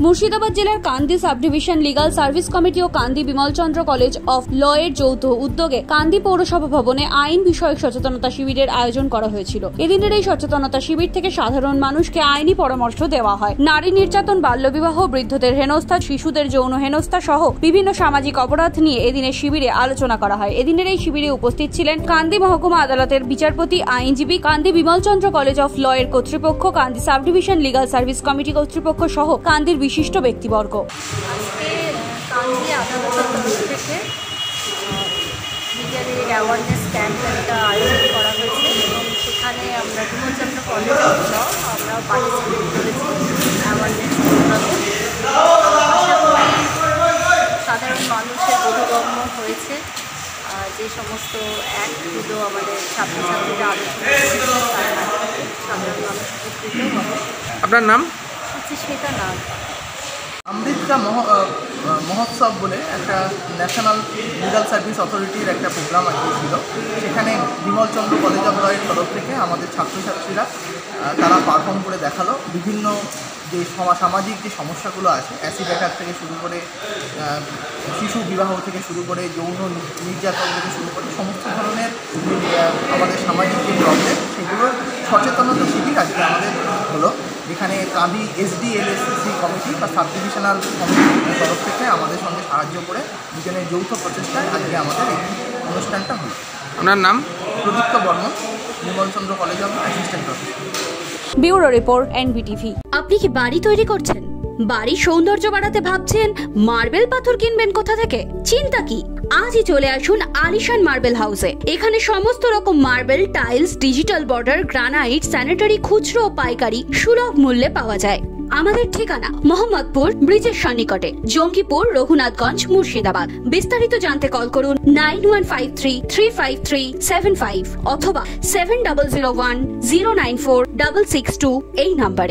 মুর্শিদাবাদ জেলার Kandi sub division legal service committee ও Kandi Bimalchandra college of law এর যৌথ উদ্যোগে কান্দি পৌরসভা ভবনে আইন বিষয়ক সচেতনতা শিবিরের আয়োজন করা হয়েছিল। এদিনের এই সচেতনতা শিবির থেকে সাধারণ মানুষকে আইনি পরামর্শ দেওয়া হয়। নারী নির্যাতন, বাল্যবিবাহ, বৃদ্ধদের হেনস্থা, শিশুদের যৌন হেনস্থা সহ বিভিন্ন সামাজিক অপরাধ নিয়ে এদিনের শিবিরে আলোচনা করা হয়। এদিনের এই শিবিরে উপস্থিত ছিলেন কান্দি মহকুমা আদালতের বিচারপতি, আইনজীবী, Kandi Bimalchandra college of law এর কর্তৃপক্ষ, Kandi sub division legal service committee কর্তৃপক্ষ সহ কান্দির বিশিষ্ট ব্যক্তিবর্গ। কান্দি আদালতের তরফ থেকে মিডিয়ার অ্যাওয়ারনেস ক্যাম্প একটা আয়োজন করা হয়েছে এবং সেখানে আমরা বিমলচন্দ্র কলেজ অফ ল আমরাও পার্টিসিপেট করেছি অ্যাওয়ারনেস প্রোগ্রামে। আশা করি সাধারণ মানুষের বোধগম্য হয়েছে যে সমস্ত অ্যাক্টগুলো আমাদের ছাত্রছাত্রীরা আলোচনা করেছে তার মাধ্যমে সাধারণ মানুষ উপকৃত হবে। আপনার নাম? শ্বেতা নাম। অমৃতা মহোৎসব বলে একটা ন্যাশনাল লিগাল সার্ভিস অথরিটির একটা প্রোগ্রাম ছিল। সেখানে বিমলচন্দ্র কলেজ অফ ল এর তরফ থেকে আমাদের ছাত্রছাত্রীরা তারা পারফর্ম করে দেখালো। বিভিন্ন যে সামাজিক যে সমস্যাগুলো আছে, অ্যাসিড অ্যাটাক থেকে শুরু করে শিশু বিবাহ থেকে শুরু করে যৌন নির্যাতন থেকে শুরু করে সমস্ত ধরনের আমাদের সামাজিক যে প্রবলেম সেগুলোর সচেতনতা শিবির আজকে আমাদের হলো। যেখানে কান্দি SDLSC কমিটি বা সাব ডিভিশনাল কমিটির তরফ থেকে আমাদের সঙ্গে সাহায্য করে দুজনের যৌথ প্রচেষ্টায় আজকে আমাদের এই অনুষ্ঠানটা হলো। আপনার নাম? Pradipta Barman, Bimalchandra college of assistant professor. Bureau report, NBTV। আপনি কি বাড়ি তৈরি করছেন? বাড়ির সৌন্দর্য বাড়াতে ভাবছেন? মার্বেল পাথর কিনবেন কোথা থেকে? চিন্তা কি, আজই চলে আসুন আলিশান মার্বেল হাউসে। এখানে সমস্ত রকম marble, tiles, digital border, granite, sanitary খুচরো ও পাইকারি সুলভ মূল্যে পাওয়া যায়। আমাদের ঠিকানা মোহাম্মদপুর ব্রিজের সন্নিকটে, জঙ্গিপুর, রঘুনাথগঞ্জ, মুর্শিদাবাদ। বিস্তারিত জানতে কল করুন 9153353755 অথবা 7001094662 এই নাম্বারে।